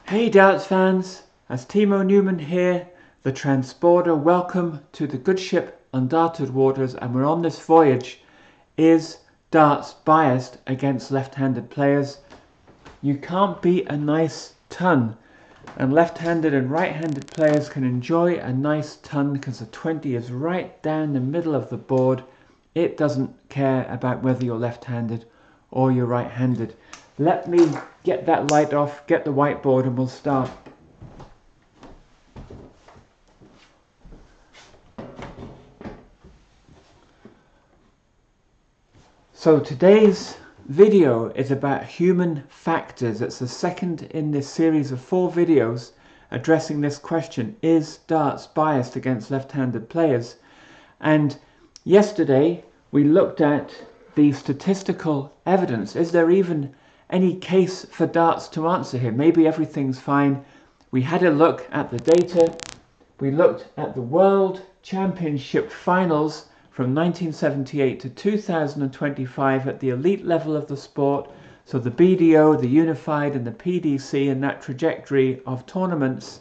Hey darts fans, as Timo Newman here, the transporter. Welcome to the good ship Undarted Waters, and we're on this voyage. Is darts biased against left-handed players? You can't beat a nice ton, and left-handed and right-handed players can enjoy a nice ton because the 20 is right down the middle of the board. It doesn't care about whether you're left-handed or you're right-handed. Let me get that light off, get the whiteboard, and we'll start. So today's video is about human factors. It's the second in this series of 4 videos addressing this question: is darts biased against left-handed players? And yesterday we looked at the statistical evidence. Is there even any case for darts to answer here? Maybe everything's fine. We had a look at the data. We looked at the World Championship finals from 1978 to 2025 at the elite level of the sport. So the BDO, the Unified and the PDC, and that trajectory of tournaments.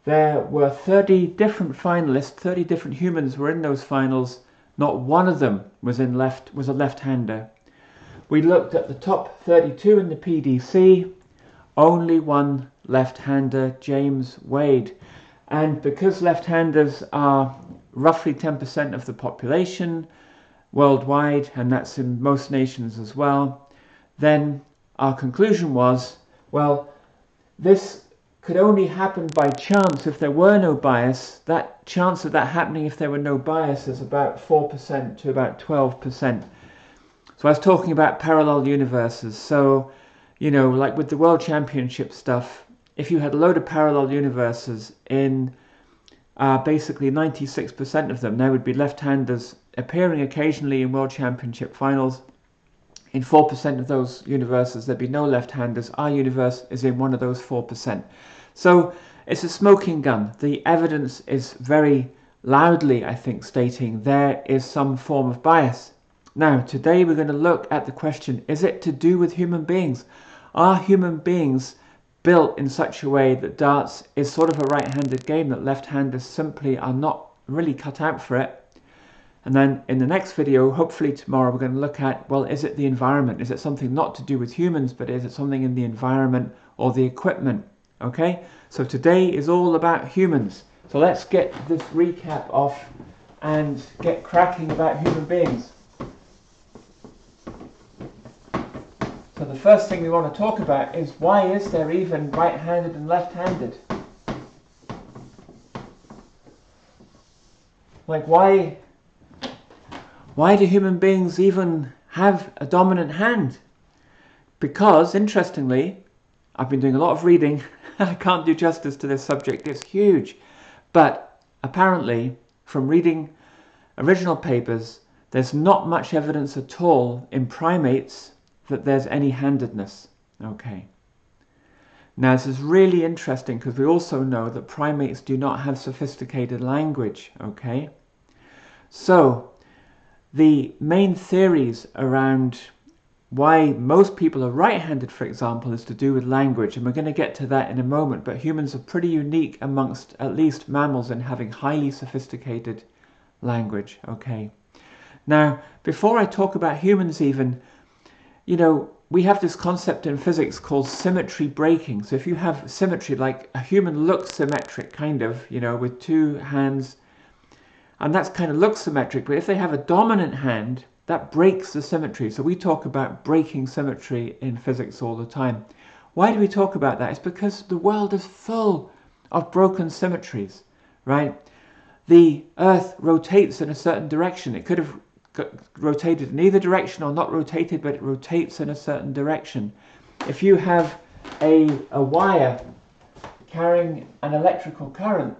There were 30 different finalists, 30 different humans were in those finals. Not one of them was a left-hander. We looked at the top 32 in the PDC, only one left-hander, James Wade. And because left-handers are roughly 10% of the population worldwide, and that's in most nations as well, then our conclusion was, well, this could only happen by chance if there were no bias. That chance of that happening if there were no bias is about 4% to about 12%. So I was talking about parallel universes. So, you know, like with the World Championship stuff, if you had a load of parallel universes in basically 96% of them, there would be left-handers appearing occasionally in World Championship finals. In 4% of those universes, there'd be no left-handers. Our universe is in one of those 4%. So it's a smoking gun. The evidence is very loudly, I think, stating there is some form of bias. Now, today we're going to look at the question, is it to do with human beings? Are human beings built in such a way that darts is sort of a right-handed game, that left-handers simply are not really cut out for it? And then in the next video, hopefully tomorrow, we're going to look at, well, is it the environment? Is it something not to do with humans, but is it something in the environment or the equipment? Okay, so today is all about humans. So let's get this recap off and get cracking about human beings. So the first thing we want to talk about is, why is there even right-handed and left-handed? Like, why do human beings even have a dominant hand? Because, interestingly, I've been doing a lot of reading. I can't do justice to this subject, it's huge. But apparently, from reading original papers, there's not much evidence at all in primates that there's any handedness. Okay. Now this is really interesting because we also know that primates do not have sophisticated language. Okay. So the main theories around why most people are right-handed, for example, is to do with language, and we're going to get to that in a moment. But humans are pretty unique amongst at least mammals in having highly sophisticated language. Okay. Now, before I talk about humans even, you know, we have this concept in physics called symmetry breaking. So if you have symmetry, like a human looks symmetric, kind of, you know, with 2 hands, and that's kind of looks symmetric, but if they have a dominant hand, that breaks the symmetry. So we talk about breaking symmetry in physics all the time. Why do we talk about that? It's because the world is full of broken symmetries, right? The Earth rotates in a certain direction. It could have rotated in either direction or not rotated, but it rotates in a certain direction. If you have a wire carrying an electrical current,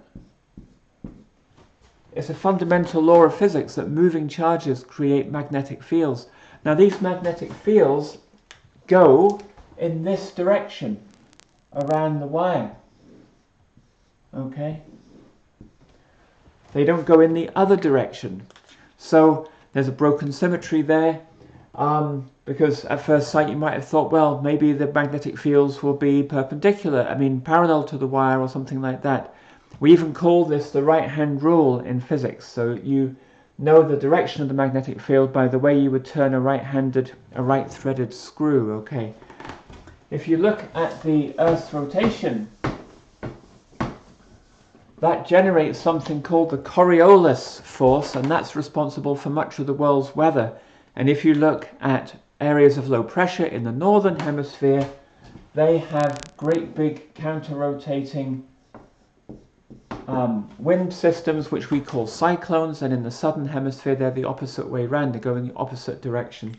it's a fundamental law of physics that moving charges create magnetic fields. Now these magnetic fields go in this direction around the wire. Okay? They don't go in the other direction. So there's a broken symmetry there, Because at first sight you might have thought, well, maybe the magnetic fields will be perpendicular, parallel to the wire or something like that. We even call this the right-hand rule in physics. So you know the direction of the magnetic field by the way you would turn a right-threaded screw. Okay. If you look at the Earth's rotation, that generates something called the Coriolis force, and that's responsible for much of the world's weather. And if you look at areas of low pressure in the northern hemisphere, they have great big counter-rotating wind systems, which we call cyclones, and in the southern hemisphere they're the opposite way around, they go in the opposite direction.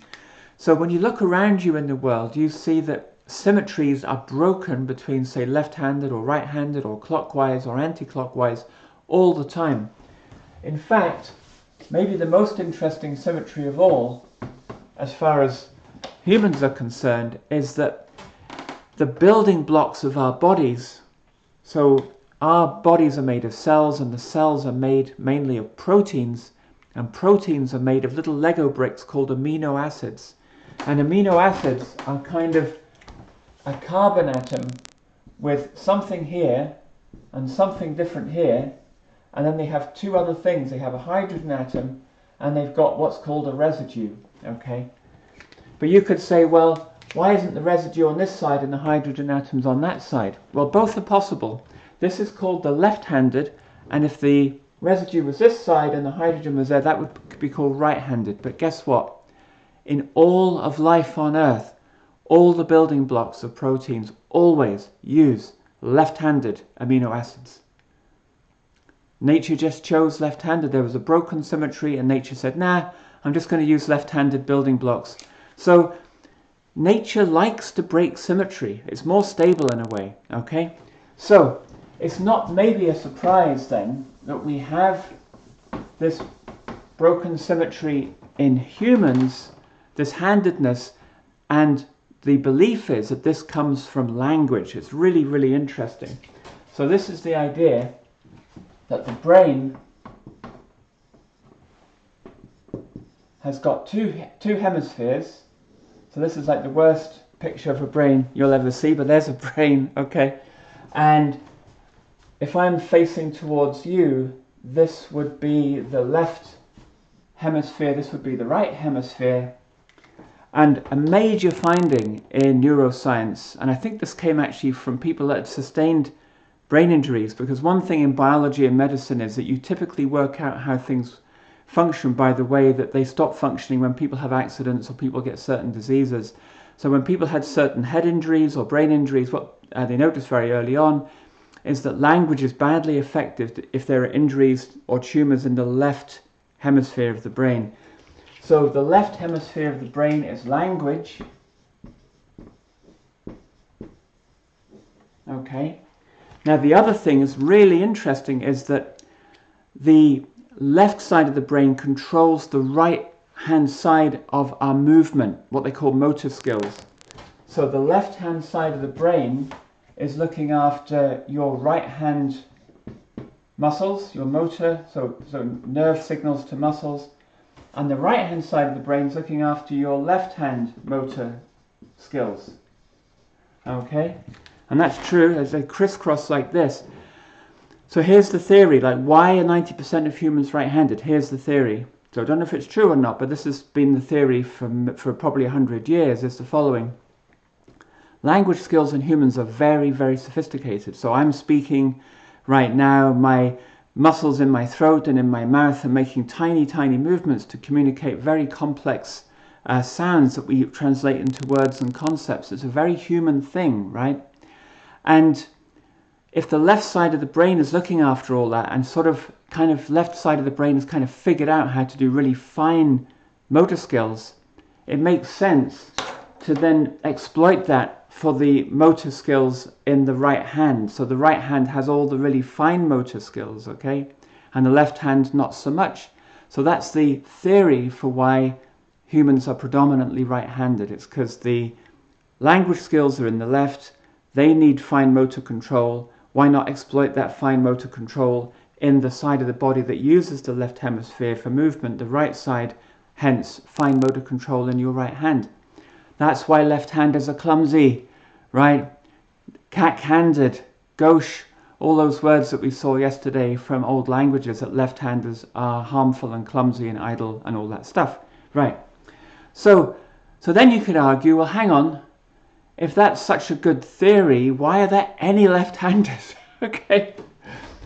So when you look around you in the world, you see that symmetries are broken between, say, left-handed or right-handed or clockwise or anti-clockwise all the time. In fact, maybe the most interesting symmetry of all, as far as humans are concerned, is that the building blocks of our bodies, so our bodies are made of cells, and the cells are made mainly of proteins, and proteins are made of little Lego bricks called amino acids. And amino acids are kind of a carbon atom with something here and something different here, and then they have two other things. They have a hydrogen atom and they've got what's called a residue. Okay, but you could say, well, why isn't the residue on this side and the hydrogen atoms on that side? Well, both are possible. This is called the left-handed, and if the residue was this side and the hydrogen was there, that would be called right-handed. But guess what? In all of life on Earth, all the building blocks of proteins always use left-handed amino acids. Nature just chose left-handed. There was a broken symmetry and nature said, nah, I'm just going to use left-handed building blocks. So nature likes to break symmetry. It's more stable in a way, okay? So it's not maybe a surprise then that we have this broken symmetry in humans, this handedness, and the belief is that this comes from language. It's really, really interesting. So this is the idea that the brain has got two hemispheres. So this is like the worst picture of a brain you'll ever see, but there's a brain, okay? And if I'm facing towards you, this would be the left hemisphere, this would be the right hemisphere. And a major finding in neuroscience, and I think this came actually from people that had sustained brain injuries, because one thing in biology and medicine is that you typically work out how things function by the way that they stop functioning when people have accidents or people get certain diseases. So when people had certain head injuries or brain injuries, what they noticed very early on is that language is badly affected if there are injuries or tumors in the left hemisphere of the brain. So the left hemisphere of the brain is language. Okay. Now the other thing is really interesting is that the left side of the brain controls the right hand side of our movement, what they call motor skills. So the left hand side of the brain is looking after your right hand muscles, your motor, so nerve signals to muscles, and the right hand side of the brain is looking after your left hand motor skills. Okay, and that's true as they crisscross like this. So here's the theory, like why are 90% of humans right-handed? Here's the theory. So I don't know if it's true or not, but this has been the theory for probably 100 years. It's the following. Language skills in humans are very, very sophisticated. So I'm speaking right now, my muscles in my throat and in my mouth are making tiny, tiny movements to communicate very complex sounds that we translate into words and concepts. It's a very human thing, right? And if the left side of the brain is looking after all that and left side of the brain has kind of figured out how to do really fine motor skills, it makes sense to then exploit that for the motor skills in the right hand. So the right hand has all the really fine motor skills, okay? And the left hand not so much. So that's the theory for why humans are predominantly right-handed. It's because the language skills are in the left, they need fine motor control. Why not exploit that fine motor control in the side of the body that uses the left hemisphere for movement? The right side hence fine motor control in your right hand. That's why left-handers are clumsy, right? Cack-handed, gauche, all those words that we saw yesterday from old languages, that left-handers are harmful and clumsy and idle and all that stuff. Right. So then you could argue, well, hang on, if that's such a good theory, why are there any left-handers? Okay.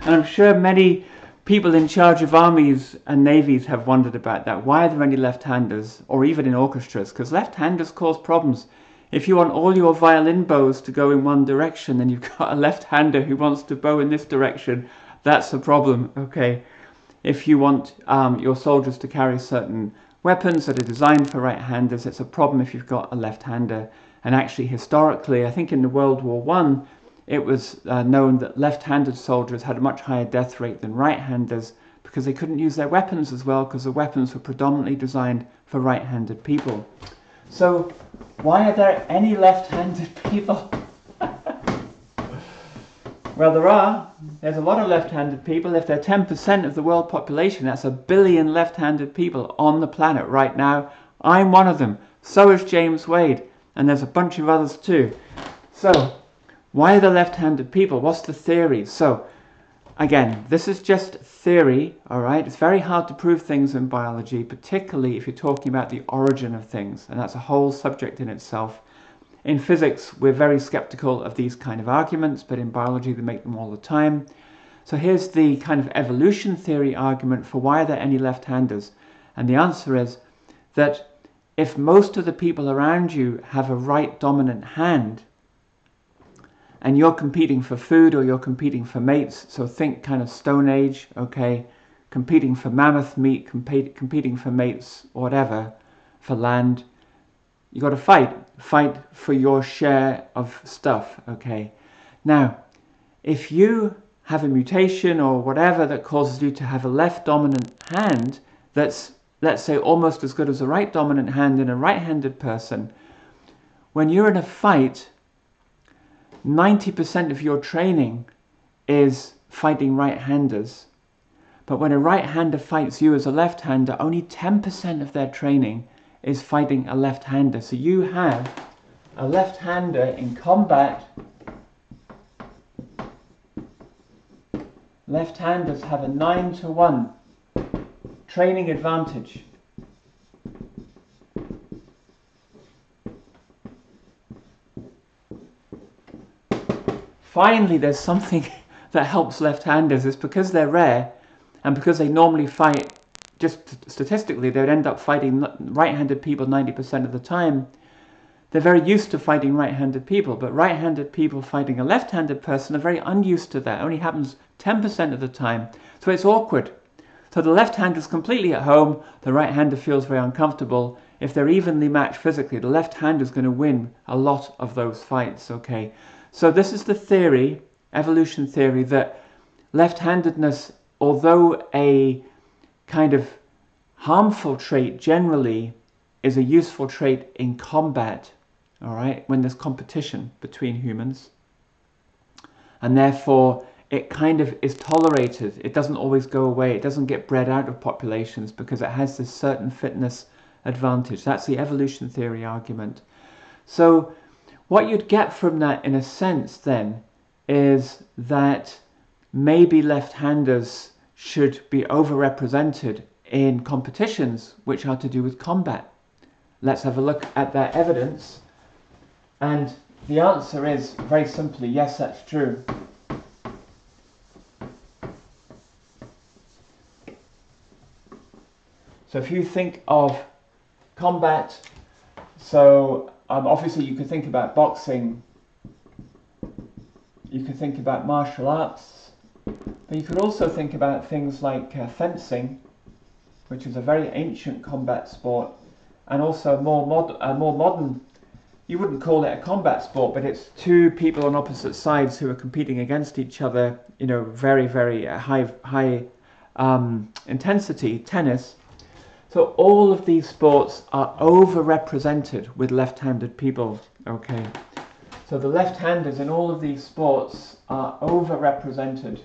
And I'm sure many people in charge of armies and navies have wondered about that. Why are there any left-handers, or even in orchestras? Because left-handers cause problems. If you want all your violin bows to go in one direction, and you've got a left-hander who wants to bow in this direction, that's a problem, okay? If you want your soldiers to carry certain weapons that are designed for right-handers, it's a problem if you've got a left-hander. And actually, historically, I think in the World War I, it was known that left-handed soldiers had a much higher death rate than right-handers because they couldn't use their weapons as well, because the weapons were predominantly designed for right-handed people. So why are there any left-handed people? Well, there's a lot of left-handed people. If they're 10% of the world population, that's 1 billion left-handed people on the planet right now. I'm one of them. So is James Wade. And there's a bunch of others too. So why are the left-handed people? What's the theory? So again, this is just theory, all right? It's very hard to prove things in biology, particularly if you're talking about the origin of things. And that's a whole subject in itself. In physics, we're very skeptical of these kind of arguments, but in biology, they make them all the time. So here's the kind of evolution theory argument for why are there any left-handers? And the answer is that if most of the people around you have a right dominant hand, and you're competing for food or you're competing for mates, so think kind of Stone Age, okay, competing for mammoth meat, competing for mates, whatever, for land, you got to fight for your share of stuff, okay. Now, if you have a mutation or whatever that causes you to have a left dominant hand that's, let's say, almost as good as a right dominant hand in a right-handed person, when you're in a fight, 90% of your training is fighting right-handers. But when a right-hander fights you as a left-hander, only 10% of their training is fighting a left-hander. So you have a left-hander in combat. Left-handers have a 9-to-1 training advantage. Finally, there's something that helps left-handers. It's because they're rare and because they normally fight, just statistically, they would end up fighting right-handed people 90% of the time. They're very used to fighting right-handed people, but right-handed people fighting a left-handed person are very unused to that. It only happens 10% of the time. So it's awkward. So the left-hander is completely at home, the right-hander feels very uncomfortable. If they're evenly matched physically, the left-hander is going to win a lot of those fights, okay? So this is the theory, evolution theory, that left-handedness, although a kind of harmful trait generally, is a useful trait in combat, all right, when there's competition between humans. And therefore, it kind of is tolerated. It doesn't always go away. It doesn't get bred out of populations because it has this certain fitness advantage. That's the evolution theory argument. So what you'd get from that, in a sense, then, is that maybe left-handers should be overrepresented in competitions which are to do with combat. Let's have a look at that evidence. And the answer is, very simply, yes, that's true. So if you think of combat, so obviously you could think about boxing, you could think about martial arts, but you could also think about things like fencing, which is a very ancient combat sport, and also more modern, you wouldn't call it a combat sport, but it's two people on opposite sides who are competing against each other, you know, very, very high intensity, tennis. So all of these sports are overrepresented with left-handed people, okay? So the left-handers in all of these sports are overrepresented.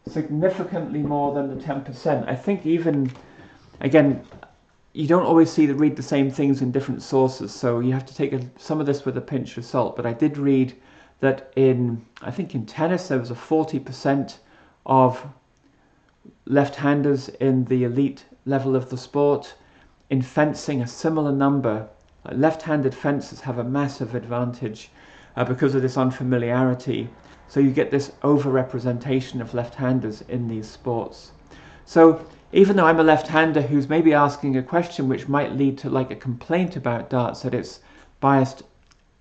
significantly more than the 10%. I think even, again, you don't always read the same things in different sources, so you have to take some of this with a pinch of salt. But I did read that I think in tennis there was a 40% of left-handers in the elite level of the sport. In fencing, a similar number. Left-handed fencers have a massive advantage because of this unfamiliarity. So you get this over-representation of left-handers in these sports. So even though I'm a left-hander who's maybe asking a question which might lead to like a complaint about darts, that it's biased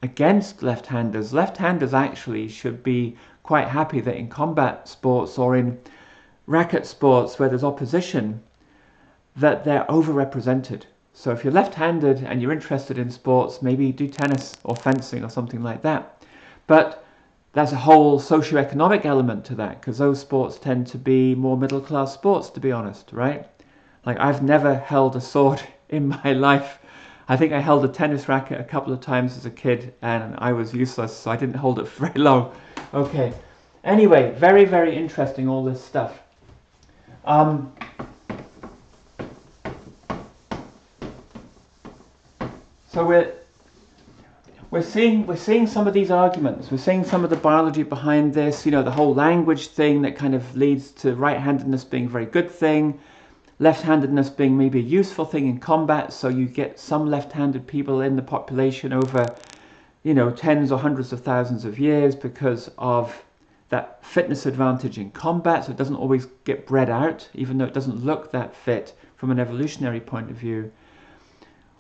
against left-handers, left-handers actually should be quite happy that in combat sports or in racket sports where there's opposition, that they're overrepresented. So if you're left-handed and you're interested in sports, maybe do tennis or fencing or something like that. But there's a whole socio-economic element to that, because those sports tend to be more middle-class sports, to be honest, right? Like, I've never held a sword in my life. I think I held a tennis racket a couple of times as a kid, and I was useless, so I didn't hold it for very long. Okay. Anyway, very, very interesting, all this stuff. So we're seeing some of these arguments. We're seeing some of the biology behind this. You know, the whole language thing that kind of leads to right-handedness being a very good thing, left-handedness being maybe a useful thing in combat. So you get some left-handed people in the population over, you know, tens or hundreds of thousands of years because of that fitness advantage in combat. So it doesn't always get bred out, even though it doesn't look that fit from an evolutionary point of view.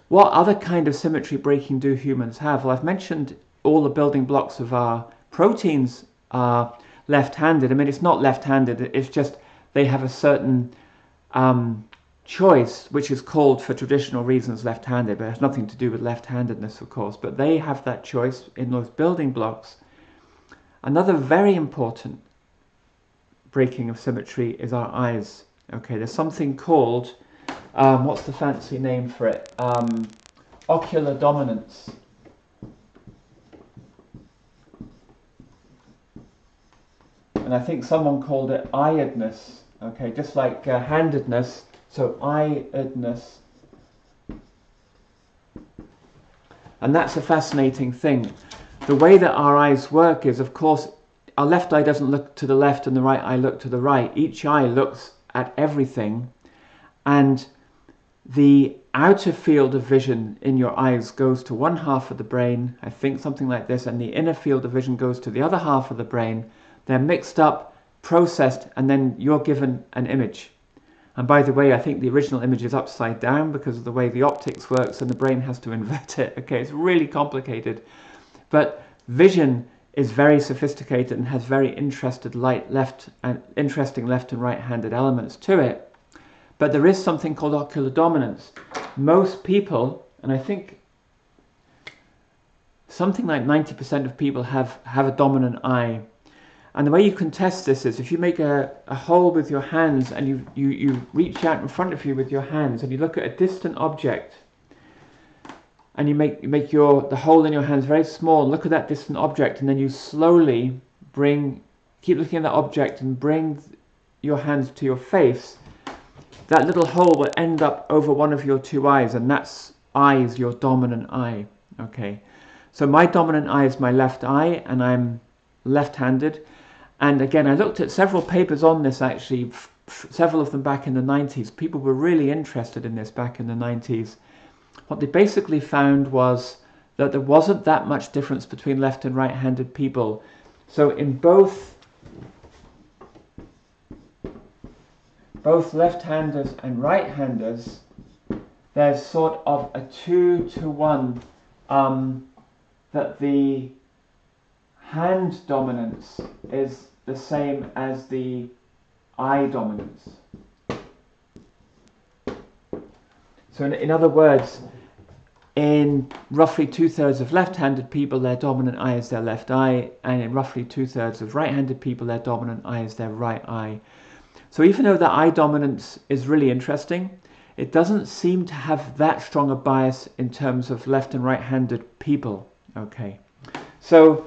What other kind of symmetry breaking do humans have? Well, I've mentioned all the building blocks of our proteins are left-handed. I mean, it's not left-handed, it's just they have a certain choice, which is called, for traditional reasons, left-handed, but it has nothing to do with left-handedness, of course. But they have that choice in those building blocks. Another very important breaking of symmetry is our eyes. Okay, there's something called what's the fancy name for it? Ocular dominance. And I think someone called it eyedness. Okay, just like handedness, so eyedness. And that's a fascinating thing. The way that our eyes work is, of course, our left eye doesn't look to the left and the right eye look to the right. Each eye looks at everything, and the outer field of vision in your eyes goes to one half of the brain, I think something like this, and the inner field of vision goes to the other half of the brain. They're mixed up, processed, and then you're given an image. And by the way, I think the original image is upside down because of the way the optics works, and the brain has to invert it. Okay, it's really complicated. But vision is very sophisticated and has very interesting left and right-handed elements to it. But there is something called ocular dominance. Most people, and I think something like 90% of people have a dominant eye. And the way you can test this is if you make a hole with your hands and you reach out in front of you with your hands and you look at a distant object and you make the hole in your hands very small and look at that distant object, and then you slowly keep looking at that object and bring your hands to your face. That little hole will end up over one of your two eyes, and that eye is your dominant eye. Okay, so my dominant eye is my left eye, and I'm left-handed. And again, I looked at several papers on this, actually, several of them back in the 90s. People were really interested in this back in the 90s. What they basically found was that there wasn't that much difference between left and right-handed people. So in both left-handers and right-handers, there's sort of a 2-to-1 that the hand dominance is the same as the eye dominance. So in other words, in roughly 2/3 of left-handed people, their dominant eye is their left eye, and in roughly 2/3 of right-handed people, their dominant eye is their right eye. So even though the eye dominance is really interesting, it doesn't seem to have that strong a bias in terms of left and right-handed people. Okay, so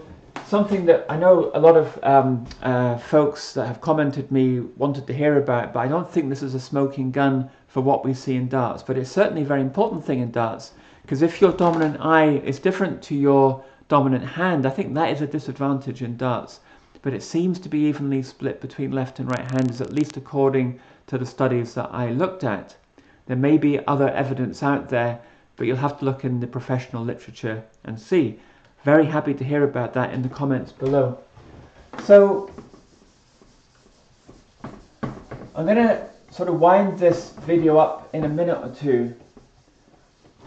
something that I know a lot of folks that have commented me wanted to hear about, but I don't think this is a smoking gun for what we see in darts. But it's certainly a very important thing in darts, because if your dominant eye is different to your dominant hand, I think that is a disadvantage in darts. But it seems to be evenly split between left and right handers, at least according to the studies that I looked at. There may be other evidence out there, but you'll have to look in the professional literature and see. Very happy to hear about that in the comments below. So I'm going to sort of wind this video up in a minute or two.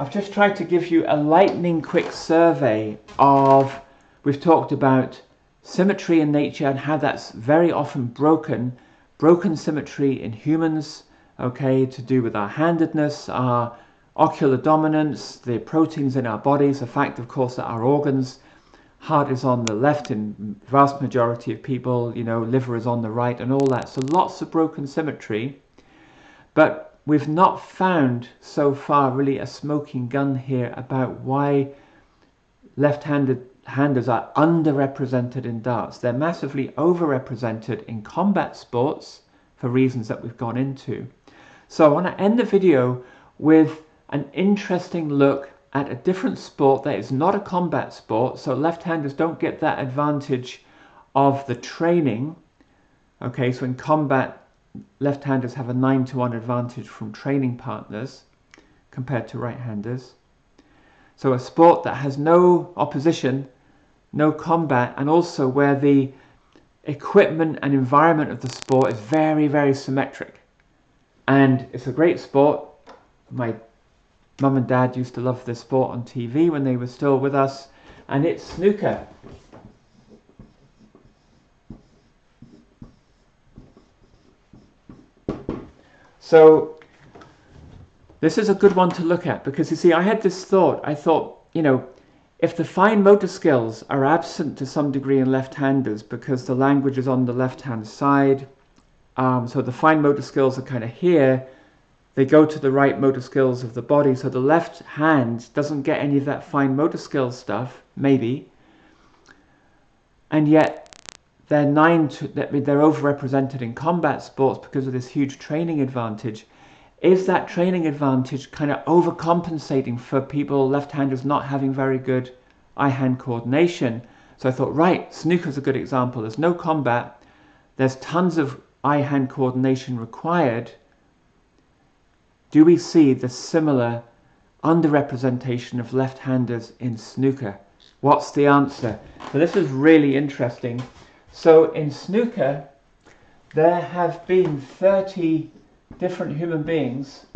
I've just tried to give you a lightning quick survey of, we've talked about symmetry in nature and how that's very often broken symmetry in humans, okay, to do with our handedness, our ocular dominance, the proteins in our bodies, the fact of course that our organs, heart is on the left in vast majority of people, you know, liver is on the right and all that. So lots of broken symmetry, but we've not found so far really a smoking gun here about why left-handers are underrepresented in darts. They're massively overrepresented in combat sports for reasons that we've gone into. So I want to end the video with an interesting look at a different sport that is not a combat sport, so left-handers don't get that advantage of the training. Okay, so in combat, left-handers have a 9-to-1 advantage from training partners compared to right-handers. So a sport that has no opposition, no combat, and also where the equipment and environment of the sport is very, very symmetric. And it's a great sport. My Mum and Dad used to love this sport on TV when they were still with us, and it's snooker. So this is a good one to look at, because you see, I had this thought. I thought, you know, if the fine motor skills are absent to some degree in left-handers because the language is on the left-hand side, so the fine motor skills are kind of here, they go to the right motor skills of the body, so the left hand doesn't get any of that fine motor skills stuff, maybe, and yet they're overrepresented in combat sports because of this huge training advantage. Is that training advantage kind of overcompensating for people, left-handers, not having very good eye-hand coordination? So I thought, right, snooker's a good example. There's no combat, there's tons of eye-hand coordination required. Do we see the similar underrepresentation of left-handers in snooker? What's the answer? So this is really interesting. So in snooker, there have been 30 different human beings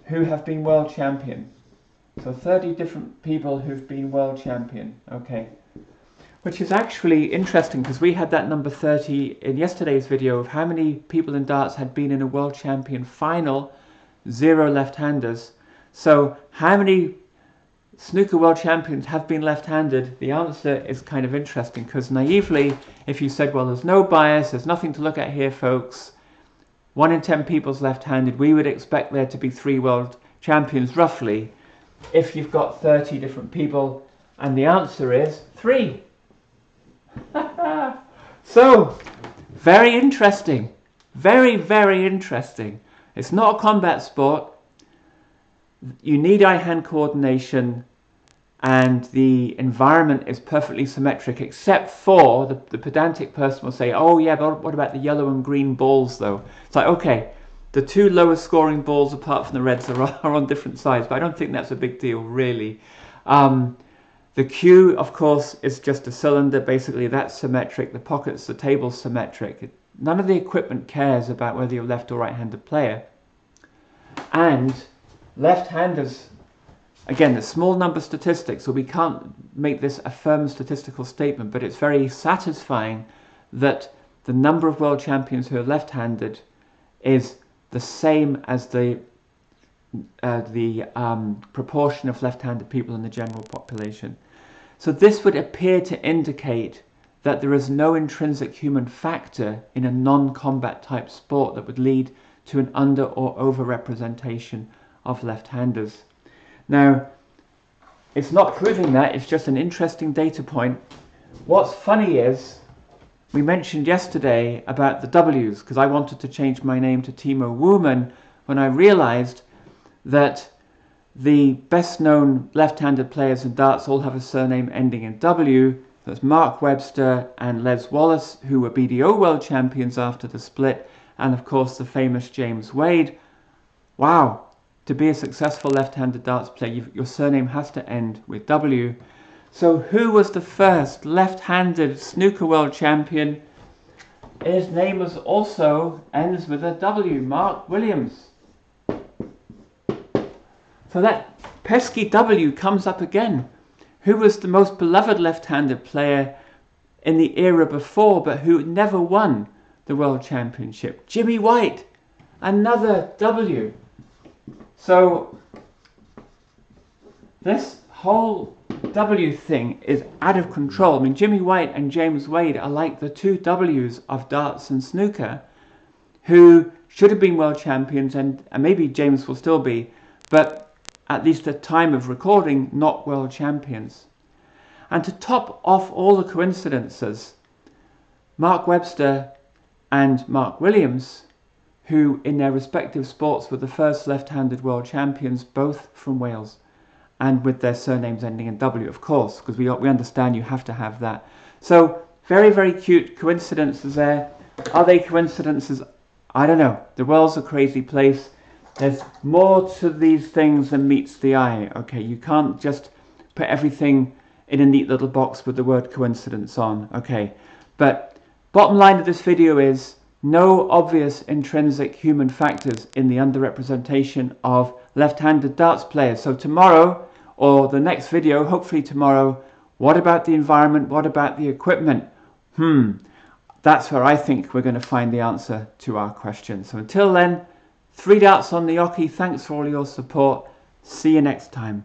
who have been world champion. So 30 different people who've been world champion, okay. Which is actually interesting, because we had that number 30 in yesterday's video of how many people in darts had been in a world champion final, 0 left-handers. So how many snooker world champions have been left-handed? The answer is kind of interesting, because naively, if you said, well, there's no bias, there's nothing to look at here, folks, 1 in 10 people's left-handed, we would expect there to be 3 world champions roughly if you've got 30 different people, and the answer is 3. So, very interesting. Very, very interesting. It's not a combat sport. You need eye-hand coordination, and the environment is perfectly symmetric, except for the pedantic person will say, oh yeah, but what about the yellow and green balls though? It's like, okay, the 2 lowest scoring balls apart from the reds are on different sides, but I don't think that's a big deal really. The cue, of course, is just a cylinder. Basically, that's symmetric. The pockets, the table's symmetric. None of the equipment cares about whether you're left or right-handed player. And left-handers, again, the small number statistics, so we can't make this a firm statistical statement, but it's very satisfying that the number of world champions who are left-handed is the same as the proportion of left-handed people in the general population. So this would appear to indicate that there is no intrinsic human factor in a non-combat type sport that would lead to an under or over representation of left-handers. Now, it's not proving that, it's just an interesting data point. What's funny is, we mentioned yesterday about the W's, because I wanted to change my name to Timo Newman when I realized that the best known left-handed players in darts all have a surname ending in W. That's Mark Webster and Les Wallace, who were BDO world champions after the split, and of course the famous James Wade. Wow, to be a successful left-handed darts player, your surname has to end with W. So who was the first left-handed snooker world champion? His name was also ends with a W, Mark Williams. So that pesky W comes up again. Who was the most beloved left-handed player in the era before, but who never won the World Championship? Jimmy White, another W. So this whole W thing is out of control. I mean, Jimmy White and James Wade are like the two W's of darts and snooker, who should have been world champions, and maybe James will still be, but at least at time of recording, not world champions. And to top off all the coincidences, Mark Webster and Mark Williams, who in their respective sports were the first left-handed world champions, both from Wales, and with their surnames ending in W, of course, because we understand you have to have that. So very, very cute coincidences there. Are they coincidences? I don't know. The world's a crazy place. There's more to these things than meets the eye. Okay, you can't just put everything in a neat little box with the word coincidence on. Okay, but bottom line of this video is no obvious intrinsic human factors in the underrepresentation of left-handed darts players. So tomorrow, or the next video, hopefully tomorrow, what about the environment? What about the equipment? That's where I think we're going to find the answer to our question. So until then, 3 darts on the oche. Thanks for all your support. See you next time.